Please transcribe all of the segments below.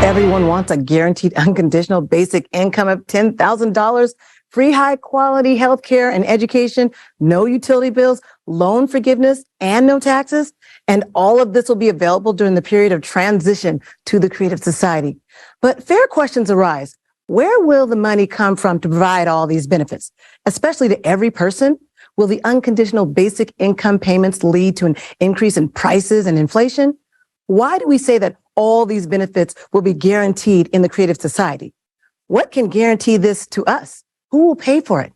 Everyone wants a guaranteed unconditional basic income of $10,000, free high-quality health care and education, no utility bills, loan forgiveness, and no taxes. And all of this will be available during the period of transition to the Creative Society. But fair questions arise. Where will the money come from to provide all these benefits, especially to every person? Will the unconditional basic income payments lead to an increase in prices and inflation? Why do we say that all these benefits will be guaranteed in the Creative Society? What can guarantee this to us? Who will pay for it?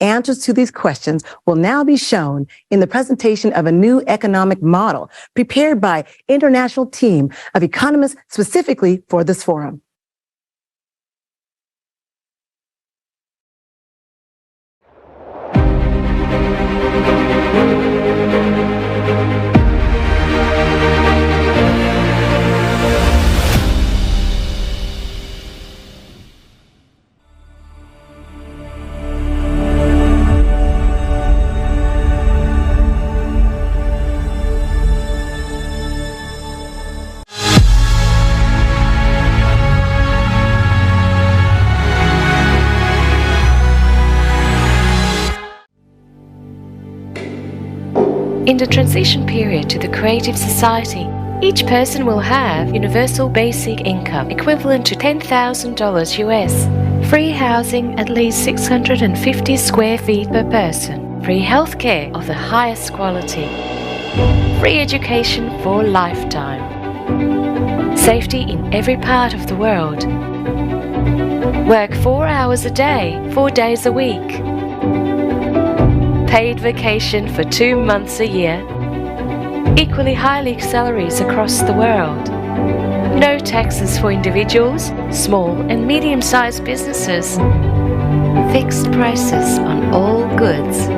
Answers to these questions will now be shown in the presentation of a new economic model prepared by an international team of economists specifically for this forum. In the transition period to the Creative Society, each person will have universal basic income equivalent to $10,000 US, free housing at least 650 square feet per person, free healthcare of the highest quality, free education for a lifetime, safety in every part of the world, work 4 hours a day, 4 days a week, paid vacation for 2 months a year, equally high salaries across the world, no taxes for individuals, small and medium-sized businesses, fixed prices on all goods.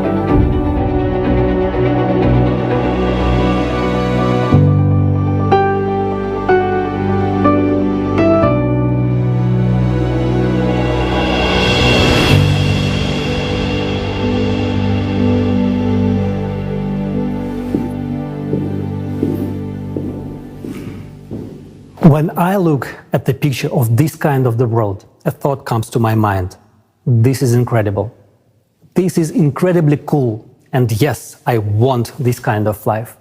When I look at the picture of this kind of the world, a thought comes to my mind. This is incredible. This is incredibly cool. And yes, I want this kind of life.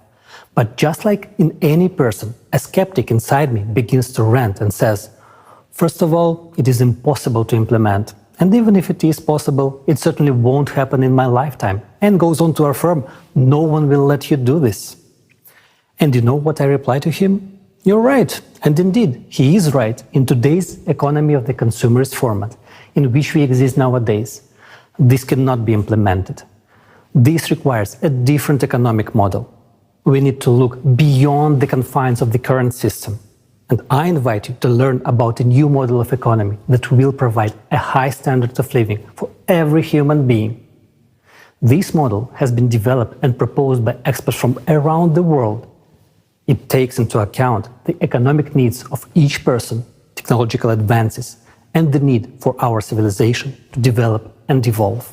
But just like in any person, a skeptic inside me begins to rant and says, first of all, it is impossible to implement. And even if it is possible, it certainly won't happen in my lifetime. And goes on to affirm, no one will let you do this. And you know what I reply to him? You're right. And indeed, he is right in today's economy of the consumerist format in which we exist nowadays. This cannot be implemented. This requires a different economic model. We need to look beyond the confines of the current system. And I invite you to learn about a new model of economy that will provide a high standard of living for every human being. This model has been developed and proposed by experts from around the world. It takes into account the economic needs of each person, technological advances, and the need for our civilization to develop and evolve.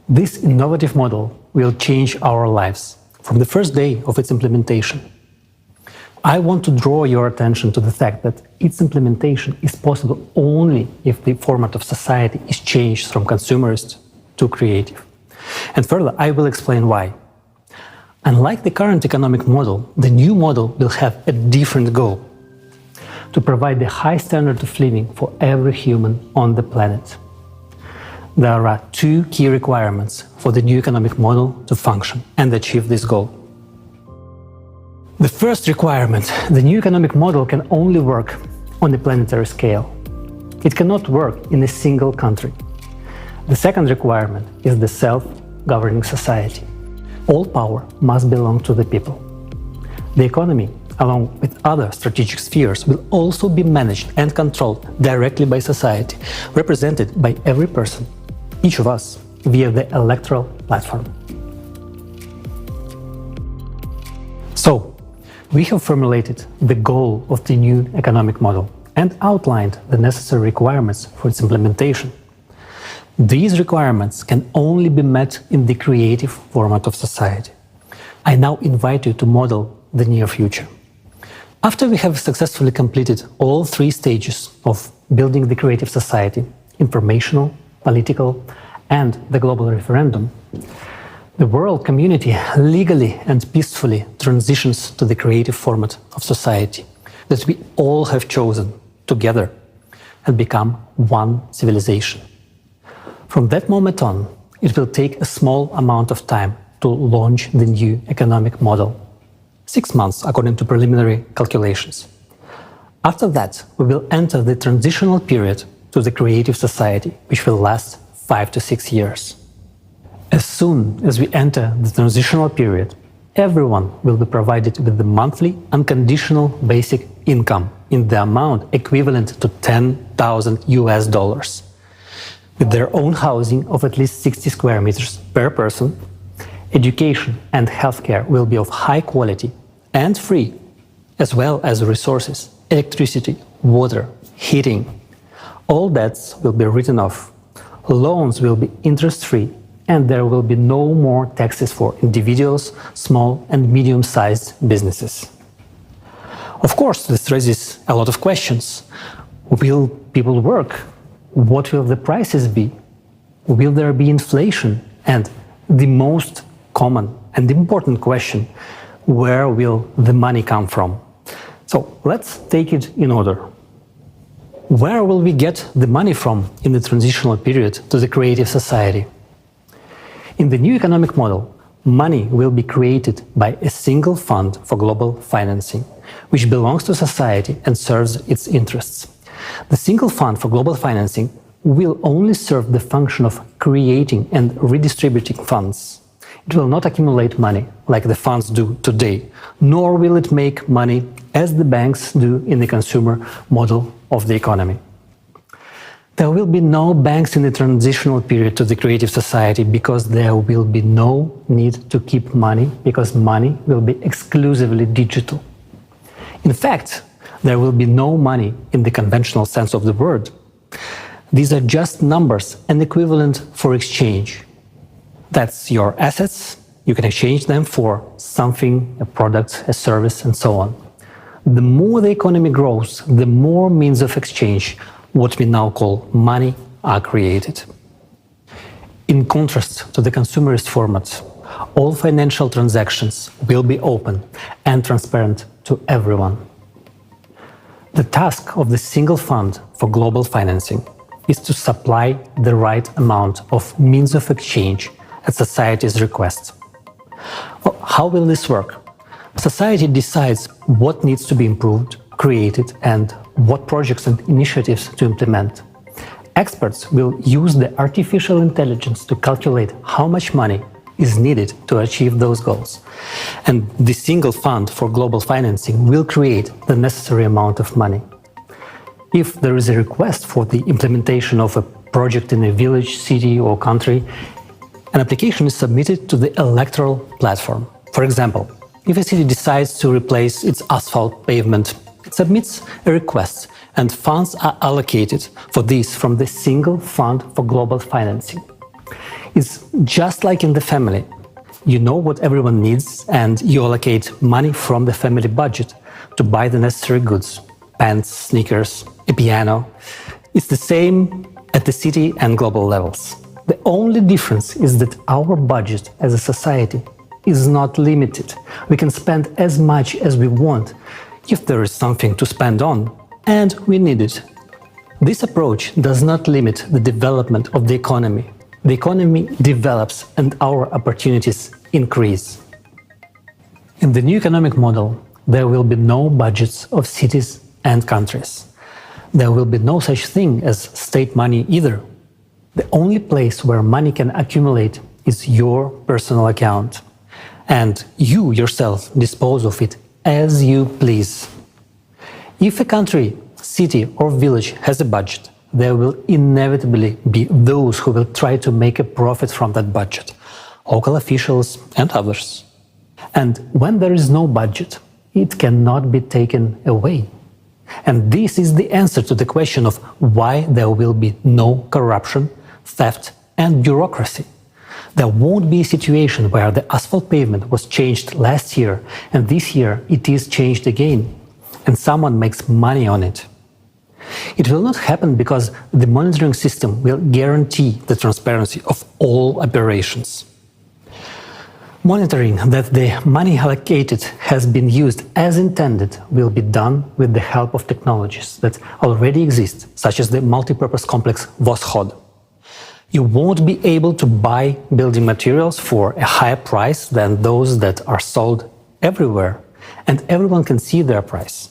This innovative model will change our lives from the first day of its implementation. I want to draw your attention to the fact that its implementation is possible only if the format of society is changed from consumerist to creative. And further, I will explain why. Unlike the current economic model, the new model will have a different goal: to provide the high standard of living for every human on the planet. There are two key requirements for the new economic model to function and achieve this goal. The first requirement: the new economic model can only work on a planetary scale. It cannot work in a single country. The second requirement is the self-governing society. All power must belong to the people. The economy, along with other strategic spheres, will also be managed and controlled directly by society, represented by every person, each of us, via the electoral platform. So, We have formulated the goal of the new economic model and outlined the necessary requirements for its implementation. These requirements can only be met in the creative format of society. I now invite you to model the near future. After we have successfully completed all three stages of building the creative society, informational, political, and the global referendum, the world community legally and peacefully transitions to the creative format of society that we all have chosen together and become one civilization. From that moment on, it will take a small amount of time to launch the new economic model. 6 months, according to preliminary calculations. After that, we will enter the transitional period to the creative society, which will last 5 to 6 years. As soon as we enter the transitional period, everyone will be provided with the monthly unconditional basic income in the amount equivalent to $10,000, with their own housing of at least 60 square meters per person. Education and healthcare will be of high quality and free, as well as resources, electricity, water, heating. All debts will be written off. Loans will be interest-free, and there will be no more taxes for individuals, small and medium-sized businesses. Of course, this raises a lot of questions. Will people work? What will the prices be? Will there be inflation? And the most common and important question, where will the money come from? So let's take it in order. Where will we get the money from in the transitional period to the creative society? In the new economic model, money will be created by a single fund for global financing, which belongs to society and serves its interests. The single fund for global financing will only serve the function of creating and redistributing funds. It will not accumulate money like the funds do today, nor will it make money as the banks do in the consumer model of the economy. There will be no banks in the transitional period to the creative society because there will be no need to keep money, because money will be exclusively digital. In fact, there will be no money in the conventional sense of the word. These are just numbers and equivalent for exchange. That's your assets. You can exchange them for something, a product, a service, and so on. The more the economy grows, the more means of exchange, what we now call money, are created. In contrast to the consumerist format, all financial transactions will be open and transparent to everyone. The task of the single fund for global financing is to supply the right amount of means of exchange at society's request. Well, how will this work? Society decides what needs to be improved, created, and what projects and initiatives to implement. Experts will use the artificial intelligence to calculate how much money is needed to achieve those goals. And the single fund for global financing will create the necessary amount of money. If there is a request for the implementation of a project in a village, city, or country, an application is submitted to the electoral platform. For example, if a city decides to replace its asphalt pavement, it submits a request and funds are allocated for this from the single fund for global financing. It's just like in the family. You know what everyone needs and you allocate money from the family budget to buy the necessary goods, pants, sneakers, a piano. It's the same at the city and global levels. The only difference is that our budget as a society is not limited. We can spend as much as we want if there is something to spend on, and we need it. This approach does not limit the development of the economy. The economy develops and our opportunities increase. In the new economic model, there will be no budgets of cities and countries. There will be no such thing as state money either. The only place where money can accumulate is your personal account. And you yourself dispose of it as you please. If a country, city or village has a budget, there will inevitably be those who will try to make a profit from that budget, local officials and others. And when there is no budget, it cannot be taken away. And this is the answer to the question of why there will be no corruption, theft, and bureaucracy. There won't be a situation where the asphalt pavement was changed last year and this year it is changed again, and someone makes money on it. It will not happen because the monitoring system will guarantee the transparency of all operations. Monitoring that the money allocated has been used as intended will be done with the help of technologies that already exist, such as the multipurpose complex Voskhod. You won't be able to buy building materials for a higher price than those that are sold everywhere, and everyone can see their price.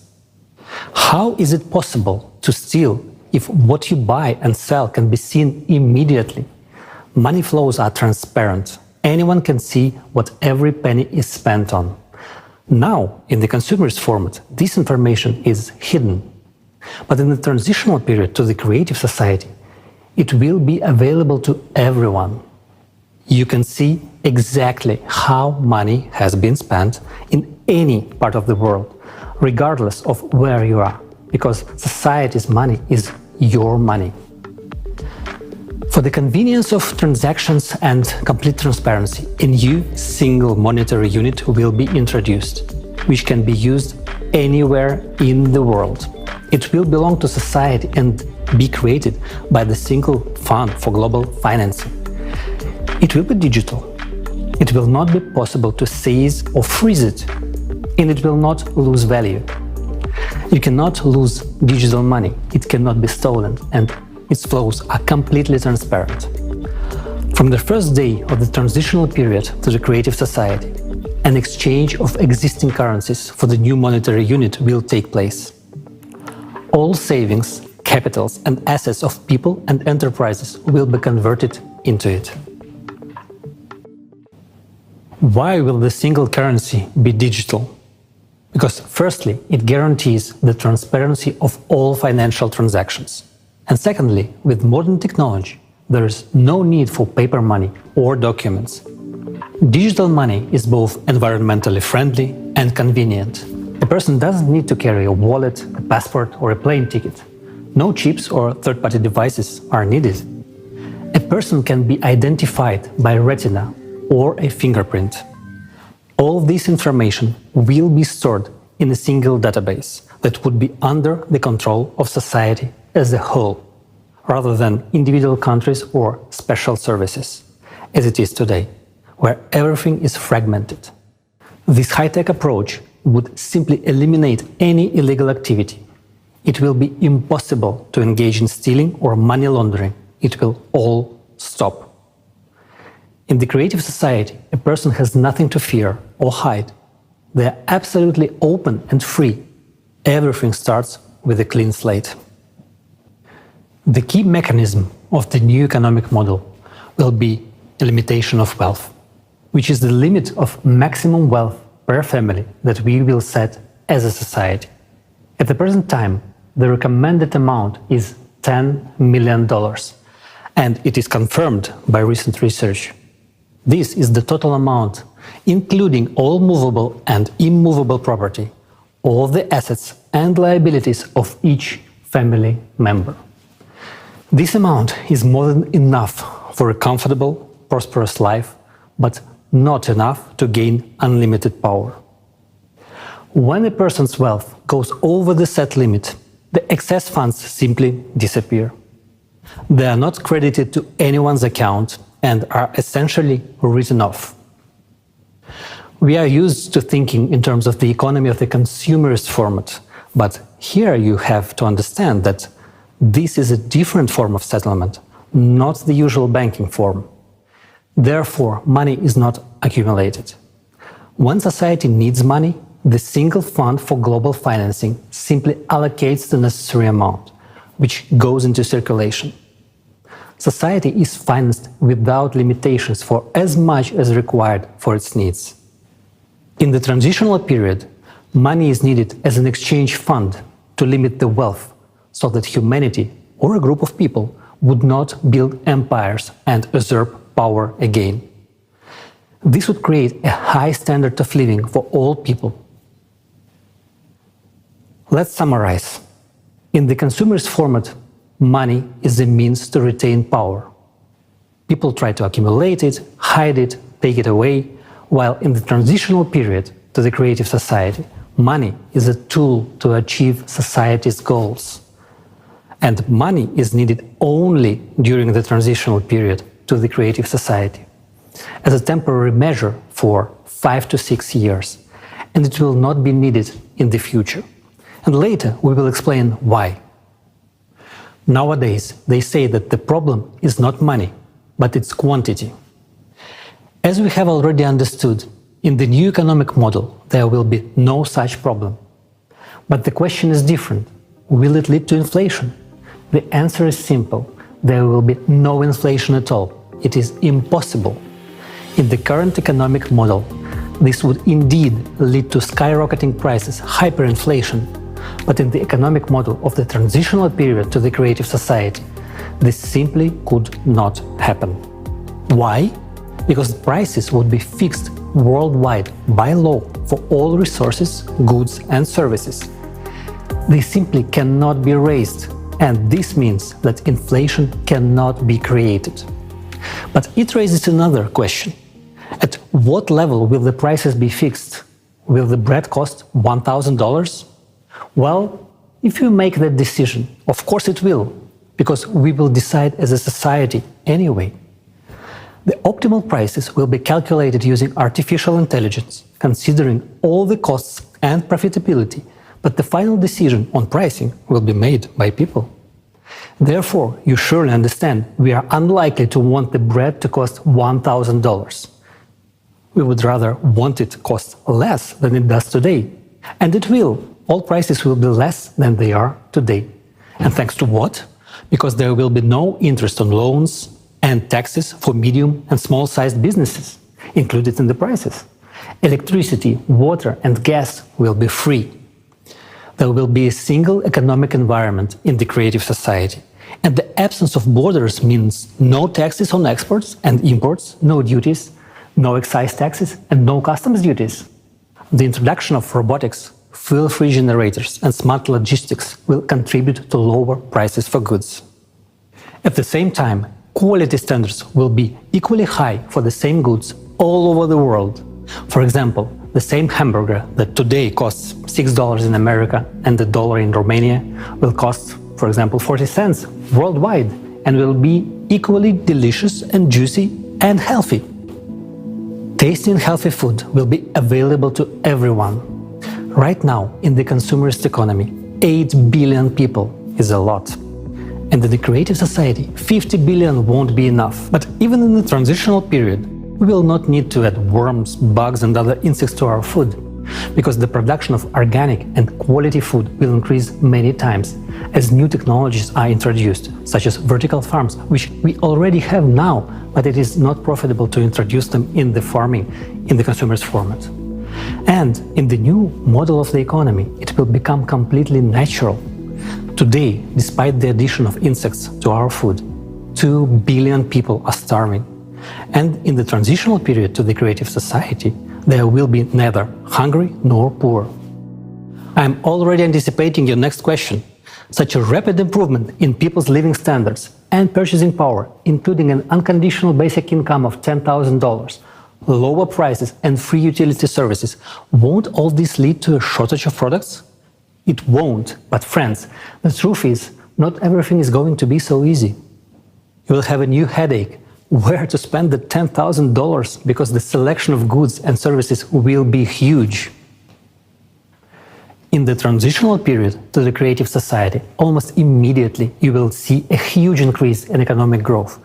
How is it possible to steal if what you buy and sell can be seen immediately? Money flows are transparent. Anyone can see what every penny is spent on. Now, in the consumerist format, this information is hidden. But in the transitional period to the creative society, it will be available to everyone. You can see exactly how money has been spent in any part of the world, regardless of where you are, because society's money is your money. For the convenience of transactions and complete transparency, a new single monetary unit will be introduced, which can be used anywhere in the world. It will belong to society and be created by the single fund for global financing. It will be digital. It will not be possible to seize or freeze it, and it will not lose value. You cannot lose digital money. It cannot be stolen, and its flows are completely transparent. From the first day of the transitional period to the creative society, an exchange of existing currencies for the new monetary unit will take place. All savings, capitals, and assets of people and enterprises will be converted into it. Why will the single currency be digital? Because firstly, it guarantees the transparency of all financial transactions. And secondly, with modern technology, there is no need for paper money or documents. Digital money is both environmentally friendly and convenient. A person doesn't need to carry a wallet, a passport, or a plane ticket. No chips or third-party devices are needed. A person can be identified by retina or a fingerprint. All this information will be stored in a single database that would be under the control of society as a whole, rather than individual countries or special services, as it is today, where everything is fragmented. This high-tech approach would simply eliminate any illegal activity. It will be impossible to engage in stealing or money laundering. It will all stop. In the creative society, a person has nothing to fear or hide. They are absolutely open and free. Everything starts with a clean slate. The key mechanism of the new economic model will be a limitation of wealth, which is the limit of maximum wealth per family that we will set as a society. At the present time, the recommended amount is $10 million, and it is confirmed by recent research. This is the total amount, including all movable and immovable property, all the assets and liabilities of each family member. This amount is more than enough for a comfortable, prosperous life, but not enough to gain unlimited power. When a person's wealth goes over the set limit, the excess funds simply disappear. They are not credited to anyone's account and are essentially written off. We are used to thinking in terms of the economy of the consumerist format, but here you have to understand that this is a different form of settlement, not the usual banking form. Therefore, money is not accumulated. When society needs money, the single fund for global financing simply allocates the necessary amount, which goes into circulation. Society is financed without limitations for as much as required for its needs. In the transitional period, money is needed as an exchange fund to limit the wealth, so that humanity or a group of people would not build empires and usurp power again. This would create a high standard of living for all people. Let's summarize. In the consumerist format, money is a means to retain power. People try to accumulate it, hide it, take it away, while in the transitional period to the creative society, money is a tool to achieve society's goals. And money is needed only during the transitional period to the creative society, as a temporary measure for 5 to 6 years, and it will not be needed in the future. And later we will explain why. Nowadays, they say that the problem is not money, but its quantity. As we have already understood, in the new economic model, there will be no such problem. But the question is different. Will it lead to inflation? The answer is simple. There will be no inflation at all. It is impossible. In the current economic model, this would indeed lead to skyrocketing prices, hyperinflation. But in the economic model of the transitional period to the creative society, this simply could not happen. Why? Because the prices would be fixed worldwide by law for all resources, goods and services. They simply cannot be raised, and this means that inflation cannot be created. But it raises another question. At what level will the prices be fixed? Will the bread cost $1,000? Well, if you make that decision, of course it will, because we will decide as a society anyway. The optimal prices will be calculated using artificial intelligence, considering all the costs and profitability, but the final decision on pricing will be made by people. Therefore, you surely understand we are unlikely to want the bread to cost $1,000. We would rather want it to cost less than it does today. And it will. All prices will be less than they are today. And thanks to what? Because there will be no interest on loans and taxes for medium and small-sized businesses included in the prices. Electricity, water and gas will be free. There will be a single economic environment in the creative society. And the absence of borders means no taxes on exports and imports, no duties, no excise taxes and no customs duties. The introduction of robotics, fuel-free generators and smart logistics will contribute to lower prices for goods. At the same time, quality standards will be equally high for the same goods all over the world. For example, the same hamburger that today costs $6 in America and $1 in Romania will cost, for example, 40 cents worldwide and will be equally delicious and juicy and healthy. Tasty and healthy food will be available to everyone. Right now, in the consumerist economy, 8 billion people is a lot. And in the creative society, 50 billion won't be enough. But even in the transitional period, we will not need to add worms, bugs and other insects to our food, because the production of organic and quality food will increase many times as new technologies are introduced, such as vertical farms, which we already have now, but it is not profitable to introduce them in the farming in the consumer's format. And in the new model of the economy, it will become completely natural. Today, despite the addition of insects to our food, 2 billion people are starving. And in the transitional period to the creative society, there will be neither hungry nor poor. I am already anticipating your next question. Such a rapid improvement in people's living standards and purchasing power, including an unconditional basic income of $10,000, lower prices and free utility services, won't all this lead to a shortage of products? It won't, but friends, the truth is, not everything is going to be so easy. You will have a new headache, where to spend the $10,000, because the selection of goods and services will be huge. In the transitional period to the creative society, almost immediately you will see a huge increase in economic growth,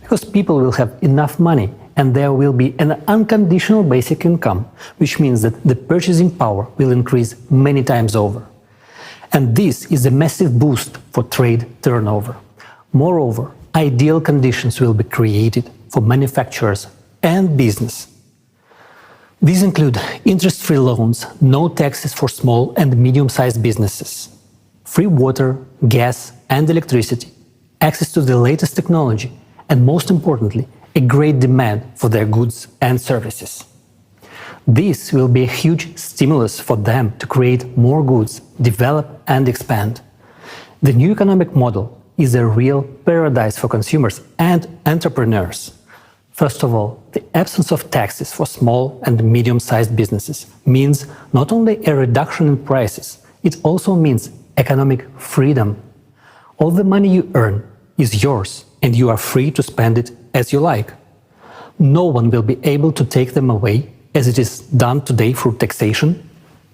because people will have enough money and there will be an unconditional basic income, which means that the purchasing power will increase many times over. And this is a massive boost for trade turnover. Moreover, ideal conditions will be created for manufacturers and business. These include interest-free loans, no taxes for small and medium-sized businesses, free water, gas and electricity, access to the latest technology, and most importantly, a great demand for their goods and services. This will be a huge stimulus for them to create more goods, develop and expand. The new economic model is a real paradise for consumers and entrepreneurs. First of all, the absence of taxes for small and medium-sized businesses means not only a reduction in prices, it also means economic freedom. All the money you earn is yours and you are free to spend it as you like. No one will be able to take them away as it is done today through taxation.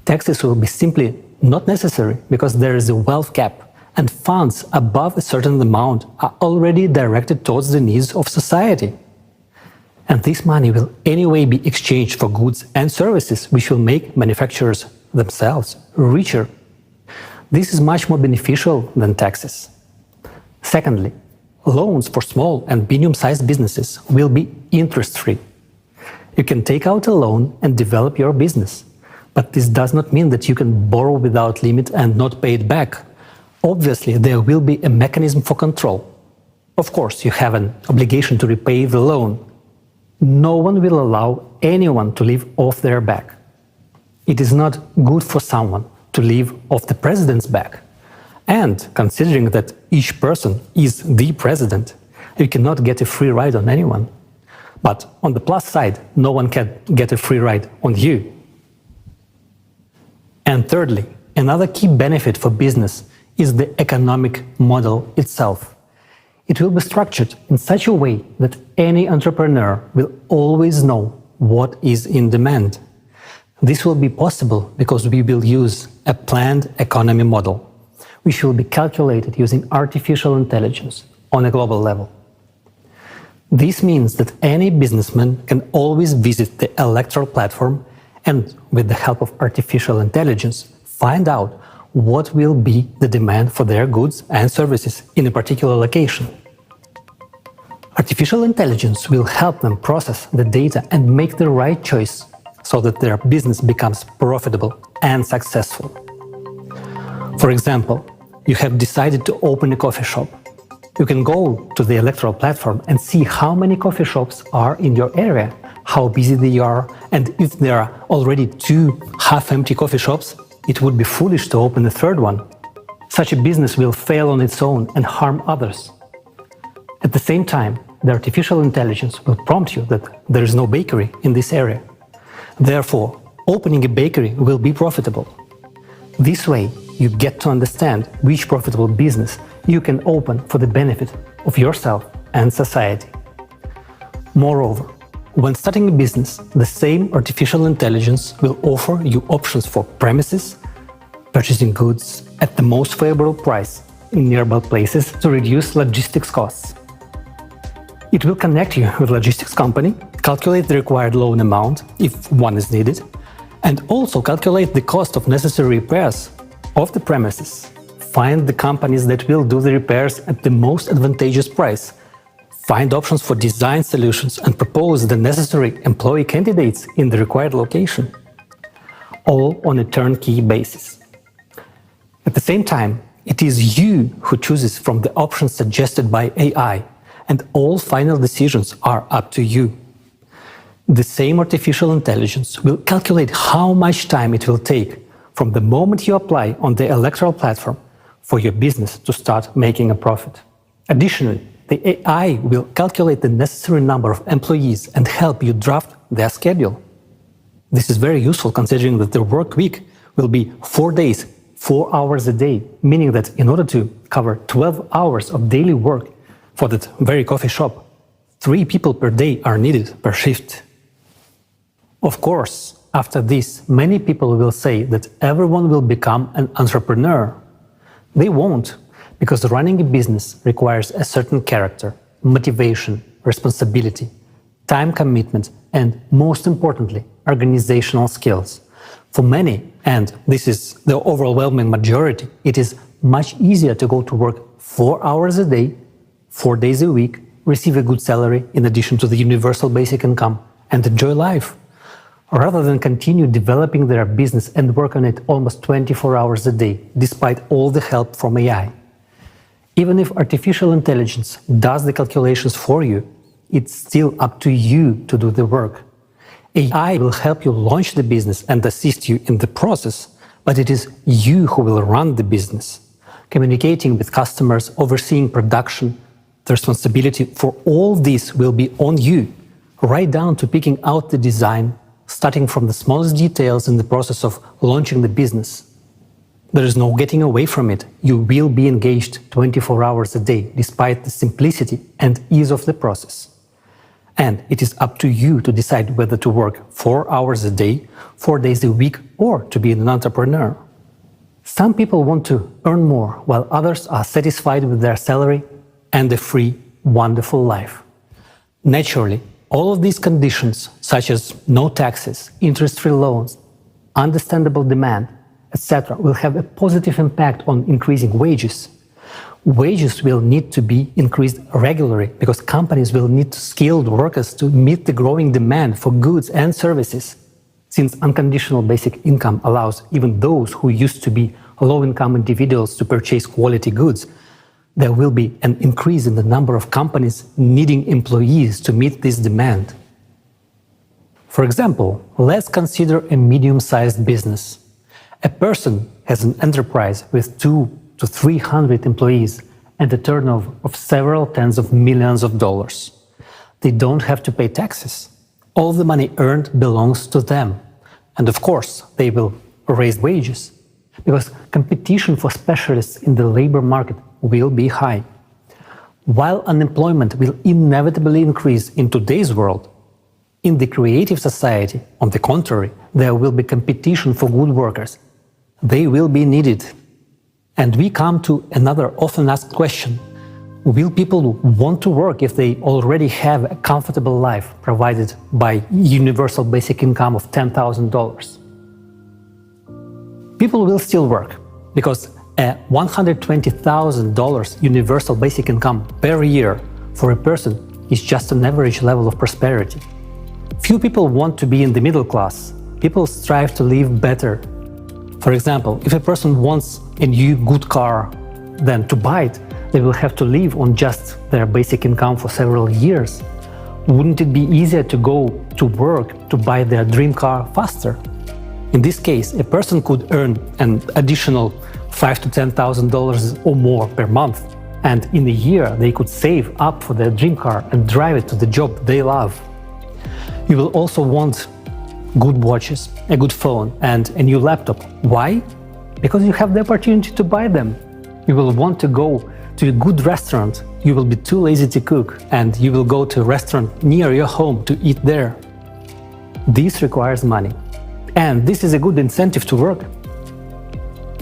Taxes will be simply not necessary because there is a wealth cap and funds above a certain amount are already directed towards the needs of society. And this money will anyway be exchanged for goods and services which will make manufacturers themselves richer. This is much more beneficial than taxes. Secondly, loans for small and medium-sized businesses will be interest-free. You can take out a loan and develop your business, but this does not mean that you can borrow without limit and not pay it back. Obviously, there will be a mechanism for control. Of course, you have an obligation to repay the loan. No one will allow anyone to live off their back. It is not good for someone to live off the president's back. And considering that each person is the president, you cannot get a free ride on anyone. But on the plus side, no one can get a free ride on you. And thirdly, another key benefit for business is the economic model itself. It will be structured in such a way that any entrepreneur will always know what is in demand. This will be possible because we will use a planned economy model, which will be calculated using artificial intelligence on a global level. This means that any businessman can always visit the electoral platform and, with the help of artificial intelligence, find out what will be the demand for their goods and services in a particular location. Artificial intelligence will help them process the data and make the right choice so that their business becomes profitable and successful. For example, you have decided to open a coffee shop. You can go to the electoral platform and see how many coffee shops are in your area, how busy they are, and if there are already 2 half-empty coffee shops, it would be foolish to open a third one. Such a business will fail on its own and harm others. At the same time, the artificial intelligence will prompt you that there is no bakery in this area. Therefore, opening a bakery will be profitable. This way, you get to understand which profitable business you can open for the benefit of yourself and society. Moreover, when starting a business, the same artificial intelligence will offer you options for premises, purchasing goods at the most favorable price in nearby places to reduce logistics costs. It will connect you with a logistics company, calculate the required loan amount, if one is needed, and also calculate the cost of necessary repairs of the premises. Find the companies that will do the repairs at the most advantageous price. Find options for design solutions and propose the necessary employee candidates in the required location. All on a turnkey basis. At the same time, it is you who chooses from the options suggested by AI, and all final decisions are up to you. The same artificial intelligence will calculate how much time it will take from the moment you apply on the electoral platform for your business to start making a profit. Additionally, the AI will calculate the necessary number of employees and help you draft their schedule. This is very useful considering that the work week will be 4 days, 4 hours a day, meaning that in order to cover 12 hours of daily work for that very coffee shop, 3 people per day are needed per shift. Of course, after this, many people will say that everyone will become an entrepreneur. They won't, because running a business requires a certain character, motivation, responsibility, time commitment, and most importantly, organizational skills. For many, and this is the overwhelming majority, it is much easier to go to work 4 hours a day, 4 days a week, receive a good salary in addition to the universal basic income, and enjoy life, rather than continue developing their business and work on it almost 24 hours a day, despite all the help from AI. Even if artificial intelligence does the calculations for you, it's still up to you to do the work. AI will help you launch the business and assist you in the process, but it is you who will run the business. Communicating with customers, overseeing production, the responsibility for all this will be on you, right down to picking out the design, starting from the smallest details in the process of launching the business. There is no getting away from it. You will be engaged 24 hours a day, despite the simplicity and ease of the process. And it is up to you to decide whether to work 4 hours a day, 4 days a week, or to be an entrepreneur. Some people want to earn more, while others are satisfied with their salary and a free, wonderful life. Naturally, all of these conditions, such as no taxes, interest-free loans, understandable demand, etc., will have a positive impact on increasing wages. Wages will need to be increased regularly because companies will need skilled workers to meet the growing demand for goods and services. Since unconditional basic income allows even those who used to be low-income individuals to purchase quality goods, there will be an increase in the number of companies needing employees to meet this demand. For example, let's consider a medium-sized business. A person has an enterprise with 200 to 300 employees and a turnover of several tens of millions of dollars. They don't have to pay taxes. All the money earned belongs to them. And of course, they will raise wages, because competition for specialists in the labor market will be high. While unemployment will inevitably increase in today's world, in the creative society, on the contrary, there will be competition for good workers. They will be needed. And we come to another often asked question. Will people want to work if they already have a comfortable life provided by universal basic income of $10,000? People will still work because a $120,000 universal basic income per year for a person is just an average level of prosperity. Few people want to be in the middle class. People strive to live better. For example, if a person wants a new good car, then to buy it, they will have to live on just their basic income for several years. Wouldn't it be easier to go to work to buy their dream car faster? In this case, a person could earn an additional $5,000 to $10,000 or more per month, and in a year they could save up for their dream car and drive it to the job they love. You will also want good watches, a good phone, and a new laptop. Why? Because you have the opportunity to buy them. You will want to go to a good restaurant. You will be too lazy to cook, and you will go to a restaurant near your home to eat there. This requires money, and this is a good incentive to work.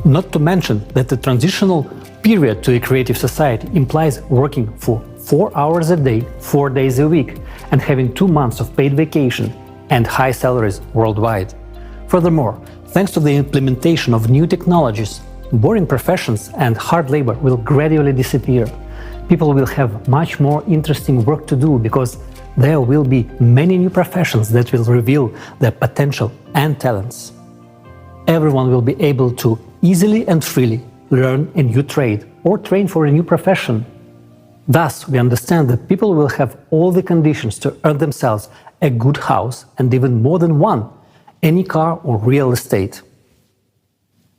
Not to mention that the transitional period to a creative society implies working for 4 hours a day, 4 days a week, and having 2 months of paid vacation and high salaries worldwide. Furthermore, thanks to the implementation of new technologies, boring professions and hard labor will gradually disappear. People will have much more interesting work to do because there will be many new professions that will reveal their potential and talents. Everyone will be able to easily and freely learn a new trade or train for a new profession. Thus, we understand that people will have all the conditions to earn themselves a good house and even more than one, any car or real estate.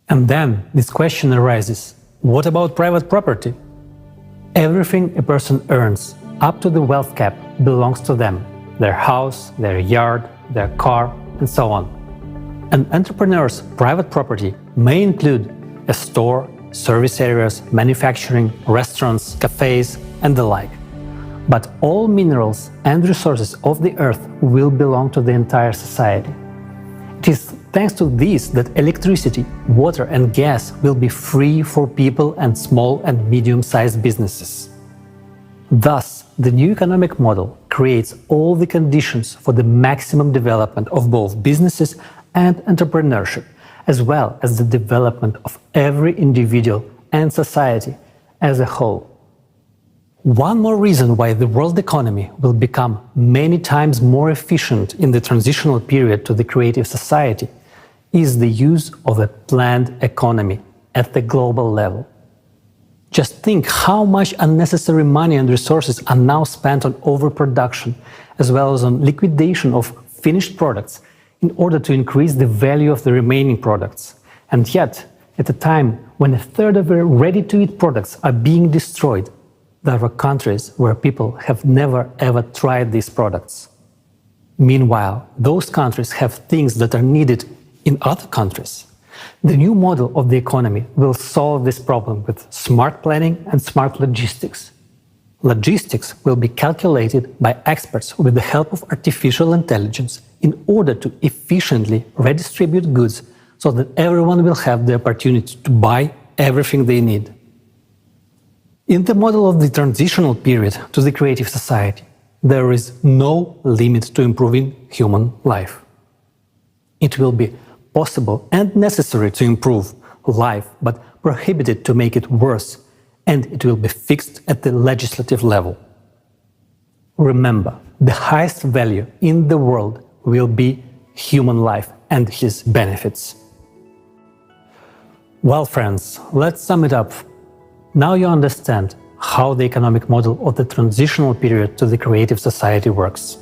And then this question arises, what about private property? Everything a person earns, up to the wealth cap, belongs to them, their house, their yard, their car, and so on. An entrepreneur's private property may include a store, service areas, manufacturing, restaurants, cafes, and the like. But all minerals and resources of the earth will belong to the entire society. It is thanks to this that electricity, water, and gas will be free for people and small and medium-sized businesses. Thus, the new economic model creates all the conditions for the maximum development of both businesses and entrepreneurship, as well as the development of every individual and society as a whole. One more reason why the world economy will become many times more efficient in the transitional period to the creative society is the use of a planned economy at the global level. Just think how much unnecessary money and resources are now spent on overproduction, as well as on liquidation of finished products in order to increase the value of the remaining products. And yet, at a time when a third of the ready-to-eat products are being destroyed, there are countries where people have never ever tried these products. Meanwhile, those countries have things that are needed in other countries. The new model of the economy will solve this problem with smart planning and smart logistics. Logistics will be calculated by experts with the help of artificial intelligence in order to efficiently redistribute goods so that everyone will have the opportunity to buy everything they need. In the model of the transitional period to the creative society, there is no limit to improving human life. It will be possible and necessary to improve life, but prohibited to make it worse, and it will be fixed at the legislative level. Remember, the highest value in the world will be human life and his benefits. Well, friends, let's sum it up. Now you understand how the economic model of the transitional period to the creative society works.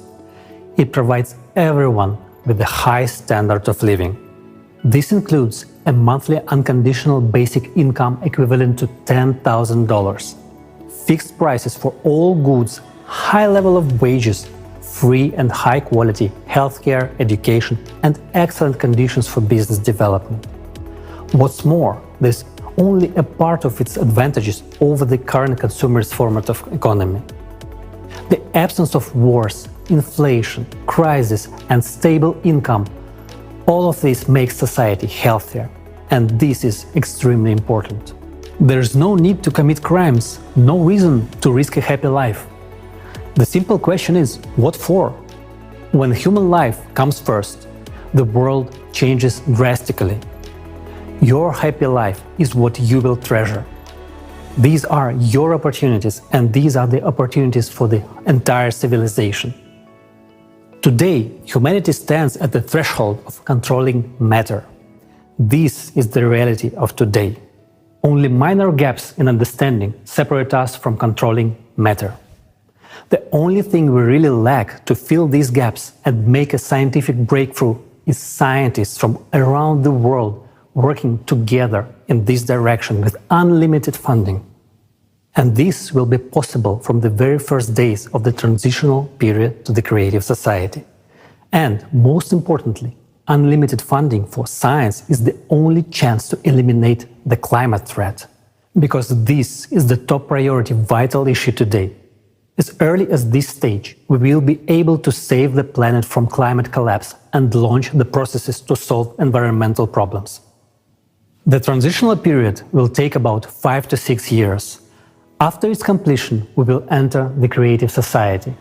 It provides everyone with a high standard of living. This includes a monthly unconditional basic income equivalent to $10,000, fixed prices for all goods, high level of wages, free and high quality healthcare, education, and excellent conditions for business development. What's more, there's only a part of its advantages over the current consumerist format of economy. The absence of wars, inflation, crisis, and stable income, all of this makes society healthier, and this is extremely important. There's no need to commit crimes, no reason to risk a happy life. The simple question is, what for? When human life comes first, the world changes drastically. Your happy life is what you will treasure. These are your opportunities, and these are the opportunities for the entire civilization. Today, humanity stands at the threshold of controlling matter. This is the reality of today. Only minor gaps in understanding separate us from controlling matter. The only thing we really lack to fill these gaps and make a scientific breakthrough is scientists from around the world working together in this direction with unlimited funding. And this will be possible from the very first days of the transitional period to the creative society. And most importantly, unlimited funding for science is the only chance to eliminate the climate threat. Because this is the top priority vital issue today. As early as this stage, we will be able to save the planet from climate collapse and launch the processes to solve environmental problems. The transitional period will take about 5 to 6 years. After its completion, we will enter the creative society.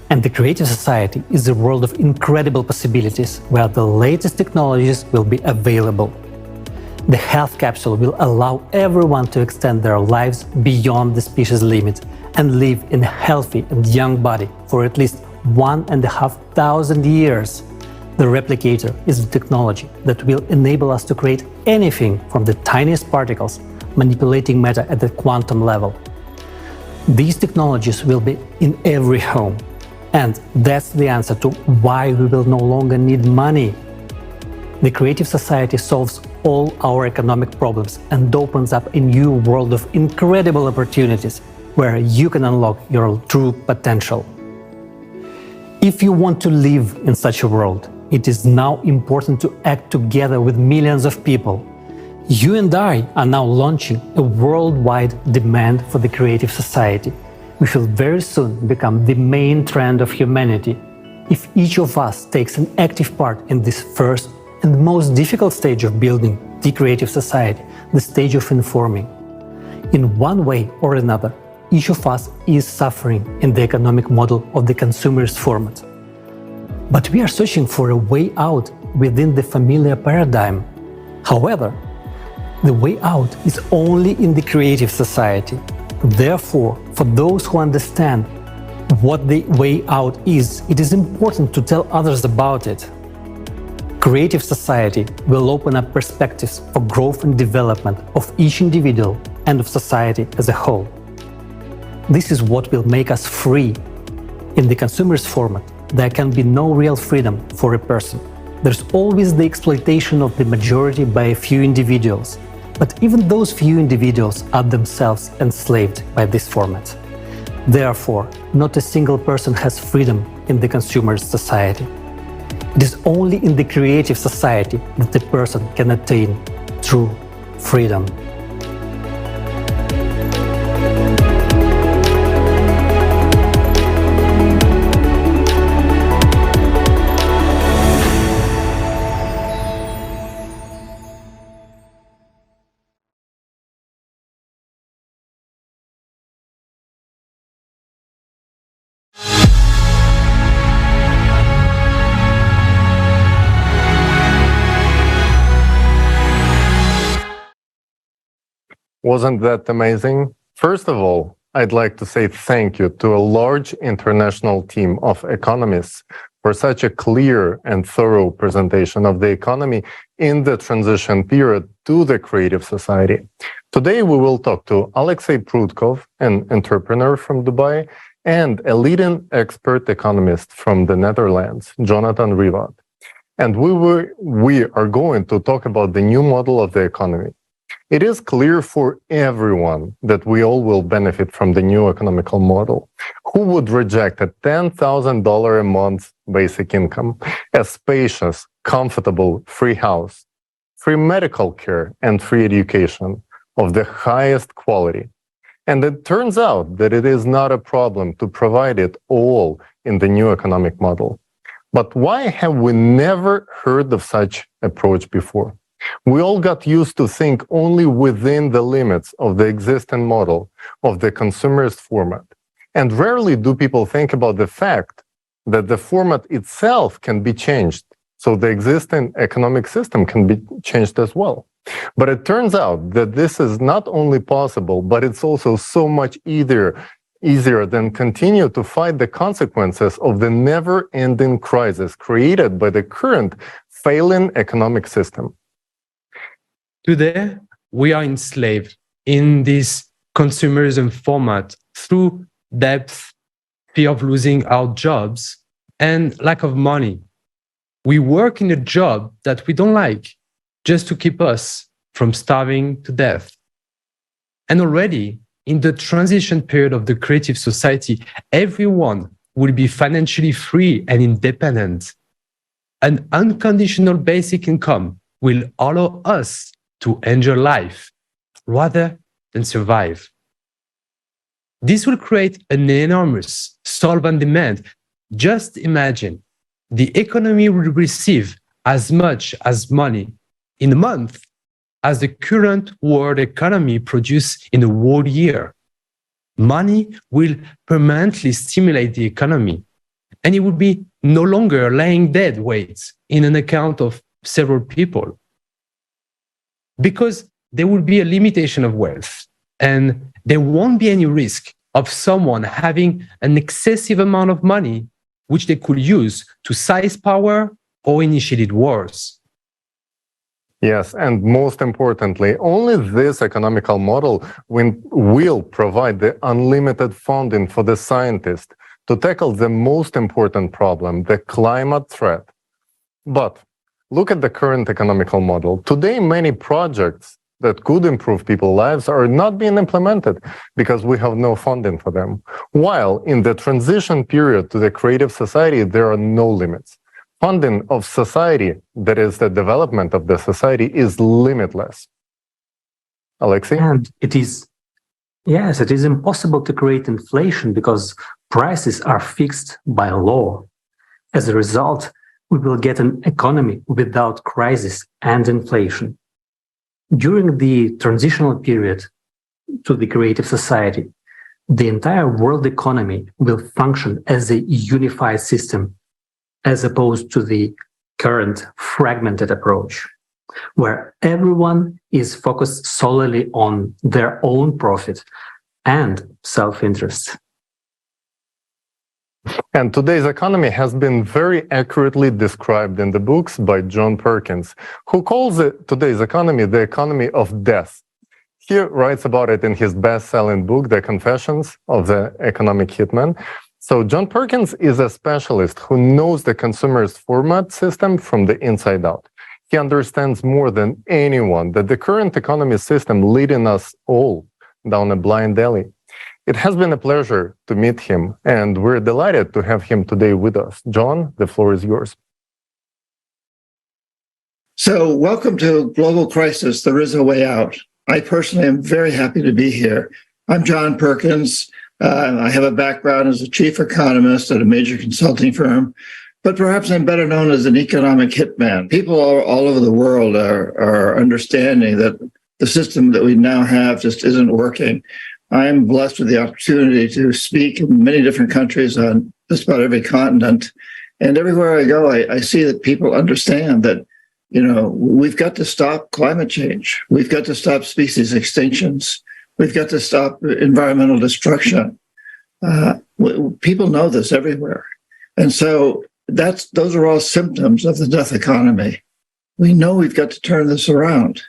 And the creative society is a world of incredible possibilities where the latest technologies will be available. The health capsule will allow everyone to extend their lives beyond the species limit and live in a healthy and young body for at least 1,500 years. The replicator is the technology that will enable us to create anything from the tiniest particles, manipulating matter at the quantum level. These technologies will be in every home. And that's the answer to why we will no longer need money. The creative society solves all our economic problems and opens up a new world of incredible opportunities where you can unlock your true potential. If you want to live in such a world, it is now important to act together with millions of people. You and I are now launching a worldwide demand for the creative society, which will very soon become the main trend of humanity. If each of us takes an active part in this first and most difficult stage of building the creative society, the stage of informing. In one way or another, each of us is suffering in the economic model of the consumerist format. But we are searching for a way out within the familiar paradigm. However, the way out is only in the creative society. Therefore, for those who understand what the way out is, it is important to tell others about it. Creative society will open up perspectives for growth and development of each individual and of society as a whole. This is what will make us free. In the consumerist format, there can be no real freedom for a person. There's always the exploitation of the majority by a few individuals, but even those few individuals are themselves enslaved by this format. Therefore, not a single person has freedom in the consumerist society. It is only in the creative society that a person can attain true freedom. Wasn't that amazing? First of all, I'd like to say thank you to a large international team of economists for such a clear and thorough presentation of the economy in the transition period to the creative society. Today, we will talk to Alexey Prudkov, an entrepreneur from Dubai, and a leading expert economist from the Netherlands, Jonathan Rivat. And we are going to talk about the new model of the economy. It is clear for everyone that we all will benefit from the new economical model. Who would reject a $10,000 a month basic income, a spacious, comfortable, free house, free medical care, and free education of the highest quality? And it turns out that it is not a problem to provide it all in the new economic model. But why have we never heard of such approach before? We all got used to think only within the limits of the existing model of the consumerist format. And rarely do people think about the fact that the format itself can be changed, so the existing economic system can be changed as well. But it turns out that this is not only possible, but it's also so much easier than continue to fight the consequences of the never-ending crisis created by the current failing economic system. Today, we are enslaved in this consumerism format through debt, fear of losing our jobs, and lack of money. We work in a job that we don't like just to keep us from starving to death. And already, in the transition period of the creative society, everyone will be financially free and independent. An unconditional basic income will allow us to enjoy life rather than survive. This will create an enormous solvent demand. Just imagine the economy will receive as much as money in a month as the current world economy produces in a whole year. Money will permanently stimulate the economy, and it will be no longer laying dead weight in an account of several people. Because there will be a limitation of wealth, and there won't be any risk of someone having an excessive amount of money which they could use to seize power or initiate wars. Yes, and most importantly, only this economical model will provide the unlimited funding for the scientists to tackle the most important problem, the climate threat. But look at the current economical model. Today, many projects that could improve people's lives are not being implemented because we have no funding for them. While in the transition period to the creative society, there are no limits. Funding of society, that is the development of the society, is limitless. Alexei? And it is impossible to create inflation because prices are fixed by law. As a result, we will get an economy without crisis and inflation. During the transitional period to the creative society, the entire world economy will function as a unified system, as opposed to the current fragmented approach, where everyone is focused solely on their own profit and self-interest. And today's economy has been very accurately described in the books by John Perkins, who calls today's economy the economy of death. He writes about it in his best-selling book, The Confessions of the Economic Hitman. So John Perkins is a specialist who knows the consumer's format system from the inside out. He understands more than anyone that the current economy system leading us all down a blind alley. It has been a pleasure to meet him, and we're delighted to have him today with us. John, the floor is yours. So, welcome to Global Crisis, There Is a Way Out. I personally am very happy to be here. I'm John Perkins. I have a background as a chief economist at a major consulting firm, but perhaps I'm better known as an economic hitman. People all over the world are understanding that the system that we now have just isn't working. I'm blessed with the opportunity to speak in many different countries on just about every continent. And everywhere I go, I see that people understand that, we've got to stop climate change. We've got to stop species extinctions. We've got to stop environmental destruction. People know this everywhere. And so those are all symptoms of the death economy. We know we've got to turn this around.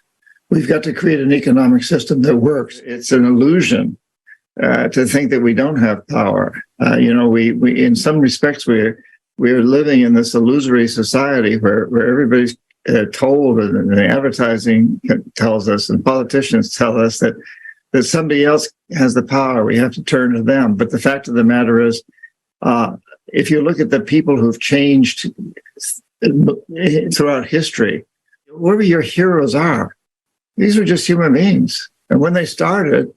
We've got to create an economic system that works. It's an illusion to think that we don't have power. We in some respects, we're living in this illusory society where everybody's told, and the advertising tells us, and politicians tell us that somebody else has the power. We have to turn to them. But the fact of the matter is, if you look at the people who've changed throughout history, whoever your heroes are, these were just human beings. And when they started,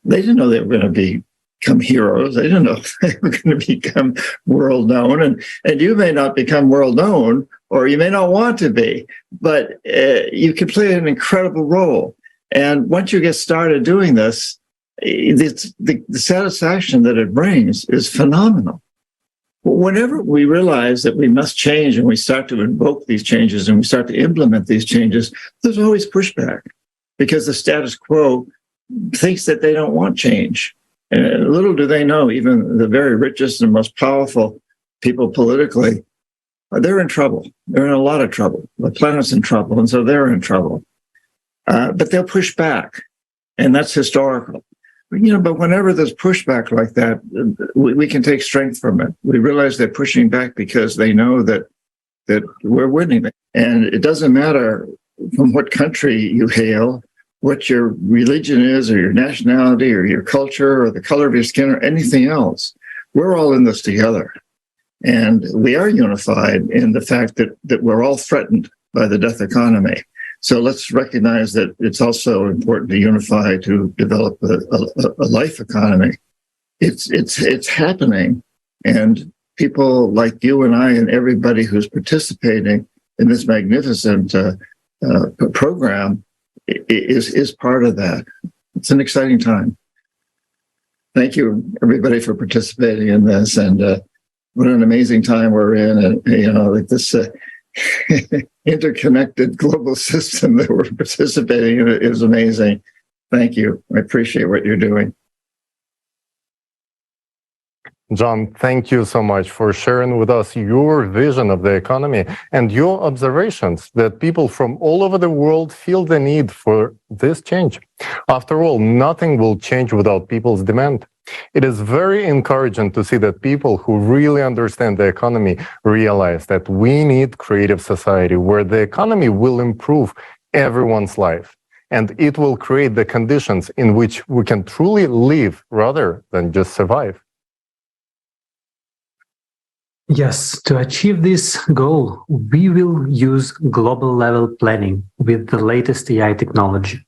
they didn't know they were going to become heroes. They didn't know they were going to become world known. And you may not become world known, or you may not want to be, but you can play an incredible role. And once you get started doing this, the satisfaction that it brings is phenomenal. Whenever we realize that we must change and we start to invoke these changes and we start to implement these changes, there's always pushback because the status quo thinks that they don't want change. And little do they know, even the very richest and most powerful people politically, they're in trouble. They're in a lot of trouble. The planet's in trouble, and so they're in trouble. But they'll push back, and that's historical. But whenever there's pushback like that, we can take strength from it. We realize they're pushing back because they know that we're winning. And it doesn't matter from what country you hail, what your religion is, or your nationality, or your culture, or the color of your skin, or anything else. We're all in this together. And we are unified in the fact that we're all threatened by the death economy. So let's recognize that it's also important to unify to develop a life economy. It's happening, and people like you and I and everybody who's participating in this magnificent program is part of that. It's an exciting time. Thank you, everybody, for participating in this, and what an amazing time we're in, and like this. Interconnected global system that we're participating in is amazing. Thank you. I appreciate what you're doing. John, thank you so much for sharing with us your vision of the economy and your observations that people from all over the world feel the need for this change. After all, nothing will change without people's demand. It is very encouraging to see that people who really understand the economy realize that we need creative society where the economy will improve everyone's life, and it will create the conditions in which we can truly live rather than just survive. Yes, to achieve this goal, we will use global level planning with the latest AI technology.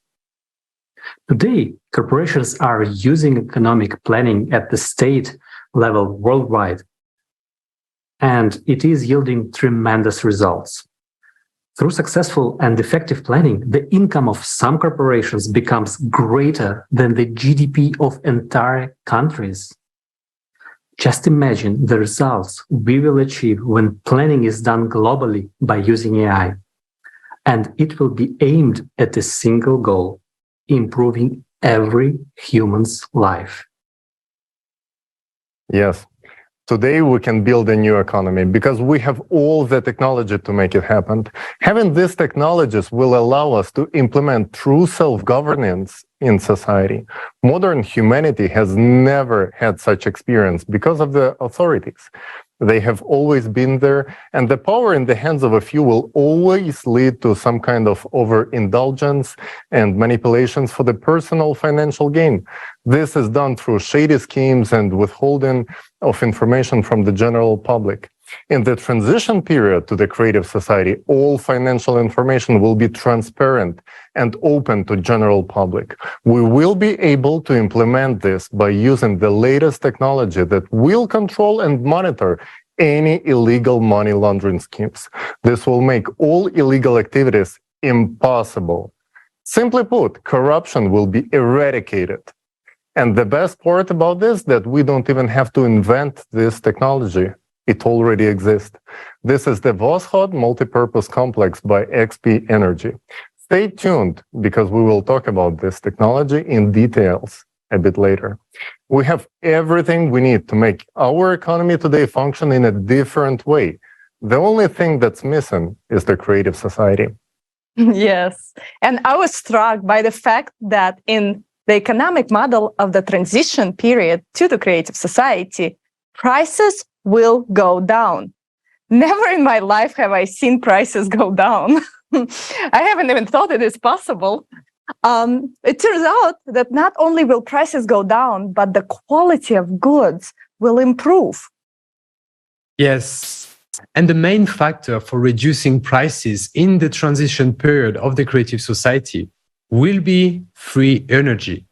Today, corporations are using economic planning at the state level worldwide, and it is yielding tremendous results. Through successful and effective planning, the income of some corporations becomes greater than the GDP of entire countries. Just imagine the results we will achieve when planning is done globally by using AI, and it will be aimed at a single goal: improving every human's life. Yes. Today, we can build a new economy because we have all the technology to make it happen. Having these technologies will allow us to implement true self-governance in society. Modern humanity has never had such experience because of the authorities. They have always been there, and the power in the hands of a few will always lead to some kind of overindulgence and manipulations for the personal financial gain. This is done through shady schemes and withholding of information from the general public. In the transition period to the creative society, all financial information will be transparent and open to general public. We will be able to implement this by using the latest technology that will control and monitor any illegal money laundering schemes. This will make all illegal activities impossible. Simply put, corruption will be eradicated. And the best part about this is that we don't even have to invent this technology. It already exists. This is the Voskhod multipurpose complex by XP Energy. Stay tuned because we will talk about this technology in details a bit later. We have everything we need to make our economy today function in a different way. The only thing that's missing is the creative society. Yes. And I was struck by the fact that in the economic model of the transition period to the creative society, prices will go down. Never in my life have I seen prices go down. I haven't even thought it is possible. It turns out that not only will prices go down, but the quality of goods will improve. Yes. And the main factor for reducing prices in the transition period of the creative society will be free energy.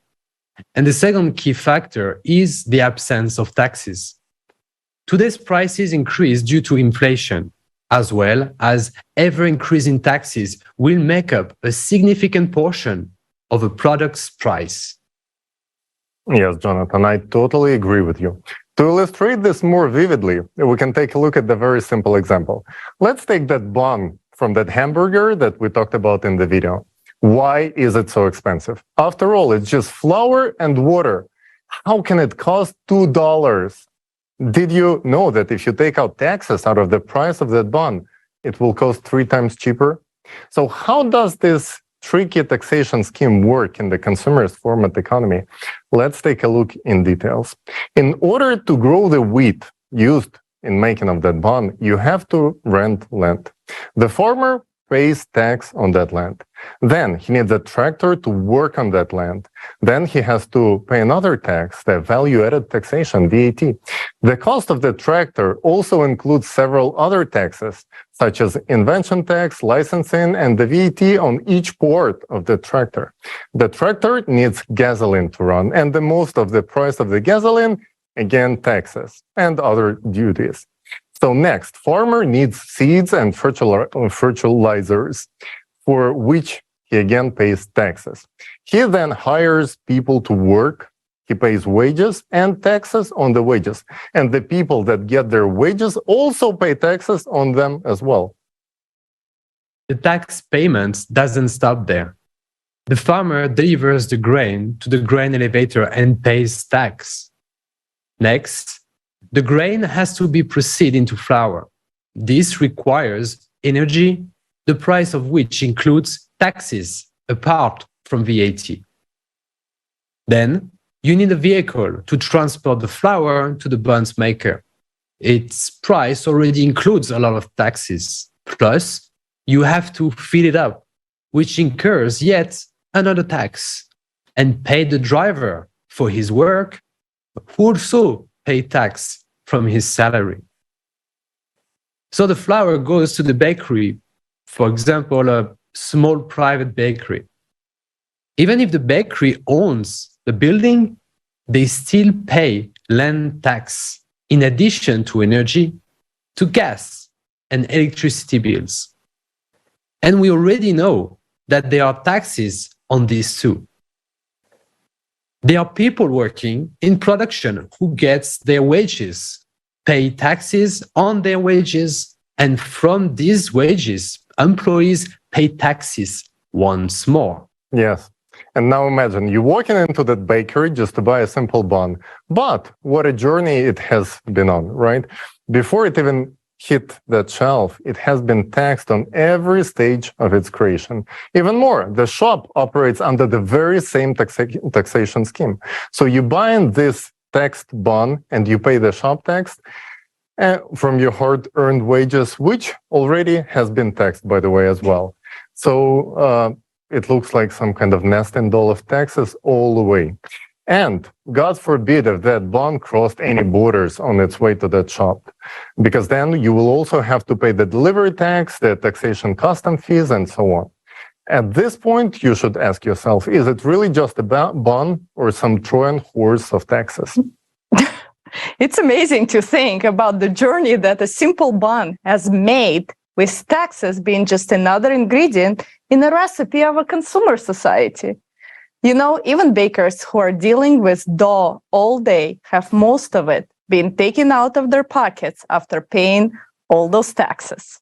And the second key factor is the absence of taxes. Today's prices increase due to inflation, as well as ever-increasing taxes will make up a significant portion of a product's price. Yes, Jonathan, I totally agree with you. To illustrate this more vividly, we can take a look at the very simple example. Let's take that bun from that hamburger that we talked about in the video. Why is it so expensive? After all, it's just flour and water. How can it cost $2? Did you know that if you take out taxes out of the price of that bun, it will cost 3 times cheaper? So how does this tricky taxation scheme work in the consumerist format economy? Let's take a look in details. In order to grow the wheat used in making of that bun, you have to rent land. The farmer pays tax on that land. Then he needs a tractor to work on that land. Then he has to pay another tax, the value-added taxation, VAT. The cost of the tractor also includes several other taxes, such as invention tax, licensing, and the VAT on each part of the tractor. The tractor needs gasoline to run, and the most of the price of the gasoline, again, taxes and other duties. So next, farmer needs seeds and fertilizers, for which he again pays taxes. He then hires people to work. He pays wages and taxes on the wages. And the people that get their wages also pay taxes on them as well. The tax payments doesn't stop there. The farmer delivers the grain to the grain elevator and pays tax. Next, the grain has to be processed into flour. This requires energy, the price of which includes taxes apart from VAT. Then, you need a vehicle to transport the flour to the buns maker. Its price already includes a lot of taxes. Plus, you have to fill it up, which incurs yet another tax, and pay the driver for his work, who also pay tax from his salary. So the flour goes to the bakery, for example, a small private bakery. Even if the bakery owns the building, they still pay land tax in addition to energy, to gas and electricity bills. And we already know that there are taxes on these too. There are people working in production who gets their wages, pay taxes on their wages, and from these wages, employees pay taxes once more. Yes. And now imagine you walking into that bakery just to buy a simple bun. But what a journey it has been on, right? Before it even hit that shelf, it has been taxed on every stage of its creation. Even more, the shop operates under the very same taxation scheme. So you buy in this taxed bun and you pay the shop tax from your hard-earned wages, which already has been taxed, by the way, as well. So it looks like some kind of nesting doll of taxes all the way. And God forbid if that bond crossed any borders on its way to that shop, because then you will also have to pay the delivery tax, the taxation custom fees, and so on. At this point, you should ask yourself, is it really just a bond or some Trojan horse of taxes? It's amazing to think about the journey that a simple bun has made, with taxes being just another ingredient in a recipe of a consumer society. You know, even bakers who are dealing with dough all day have most of it being taken out of their pockets after paying all those taxes.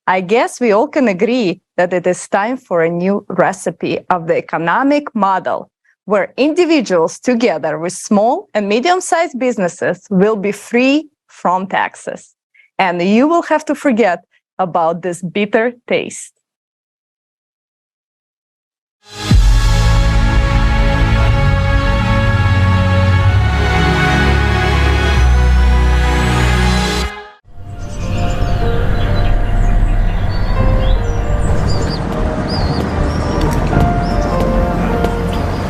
I guess we all can agree that it is time for a new recipe of the economic model where individuals together with small and medium-sized businesses will be free from taxes. And you will have to forget about this bitter taste.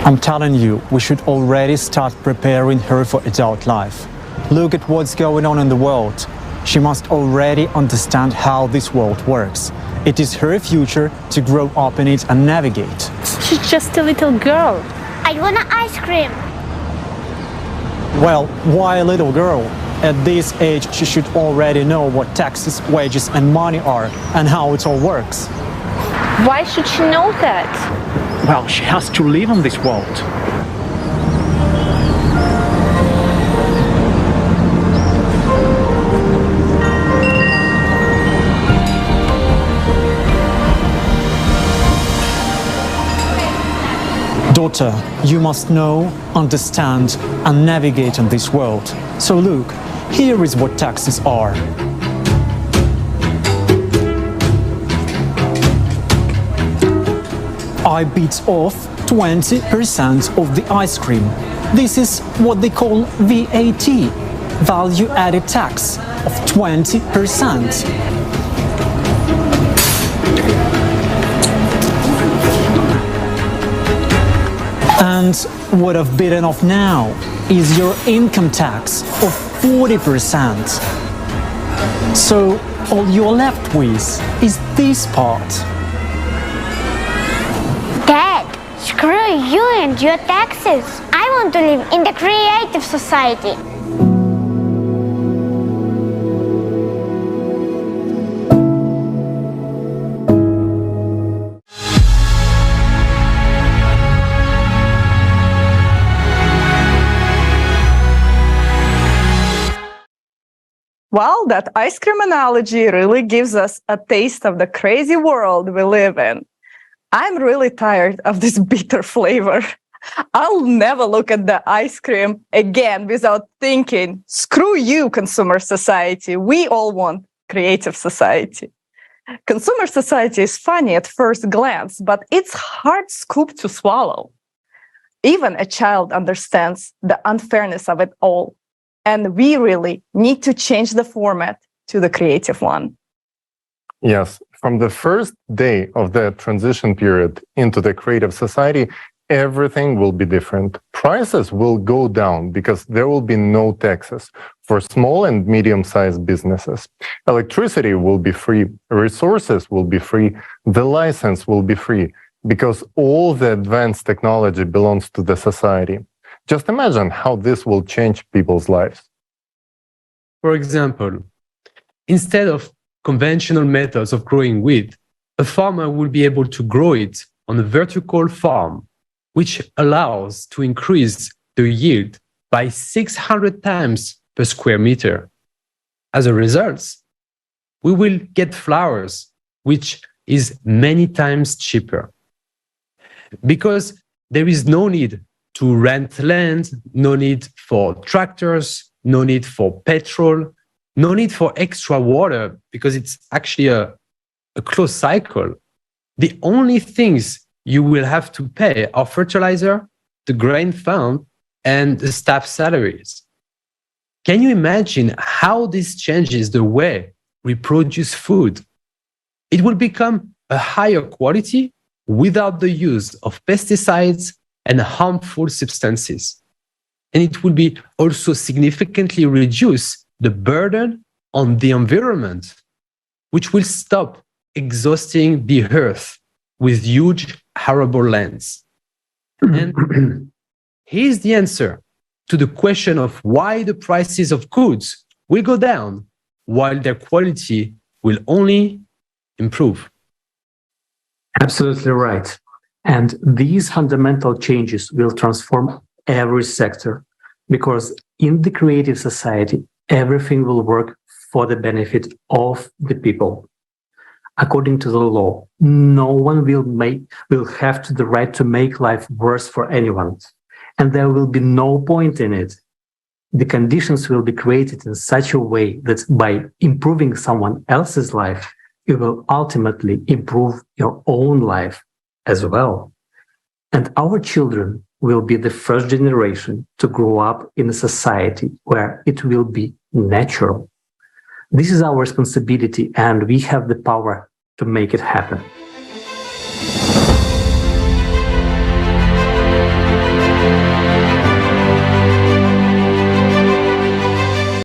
I'm telling you, we should already start preparing her for adult life. Look at what's going on in the world. She must already understand how this world works. It is her future to grow up in it and navigate. She's just a little girl. I want an ice cream. Well, why a little girl? At this age, she should already know what taxes, wages, and money are and how it all works. Why should she know that? Well, she has to live in this world. Daughter, you must know, understand, and navigate in this world. So look, here is what taxes are. I bit off 20% of the ice cream. This is what they call VAT, value added tax of 20%. And what I've bitten off now is your income tax of 40%. So all you're left with is this part. Dad, screw you and your taxes. I want to live in the creative society. Well, that ice cream analogy really gives us a taste of the crazy world we live in. I'm really tired of this bitter flavor. I'll never look at the ice cream again without thinking, screw you, consumer society. We all want creative society. Consumer society is funny at first glance, but it's hard scoop to swallow. Even a child understands the unfairness of it all. And we really need to change the format to the creative one. Yes, from the first day of the transition period into the creative society, everything will be different. Prices will go down because there will be no taxes for small and medium-sized businesses. Electricity will be free, resources will be free, the license will be free because all the advanced technology belongs to the society. Just imagine how this will change people's lives. For example, instead of conventional methods of growing wheat, a farmer will be able to grow it on a vertical farm, which allows to increase the yield by 600 times per square meter. As a result, we will get flowers, which is many times cheaper. Because there is no need to rent land, no need for tractors, no need for petrol, no need for extra water, because it's actually a closed cycle. The only things you will have to pay are fertilizer, the grain fund, and the staff salaries. Can you imagine how this changes the way we produce food? It will become a higher quality without the use of pesticides and harmful substances. And it will be also significantly reduce the burden on the environment, which will stop exhausting the earth with huge arable lands. And here's the answer to the question of why the prices of goods will go down while their quality will only improve. Absolutely right. And these fundamental changes will transform every sector, because in the creative society, everything will work for the benefit of the people. According to the law, no one will have the right to make life worse for anyone, and there will be no point in it. The conditions will be created in such a way that by improving someone else's life, you will ultimately improve your own life as well. And our children will be the first generation to grow up in a society where it will be natural. This is our responsibility, and we have the power to make it happen.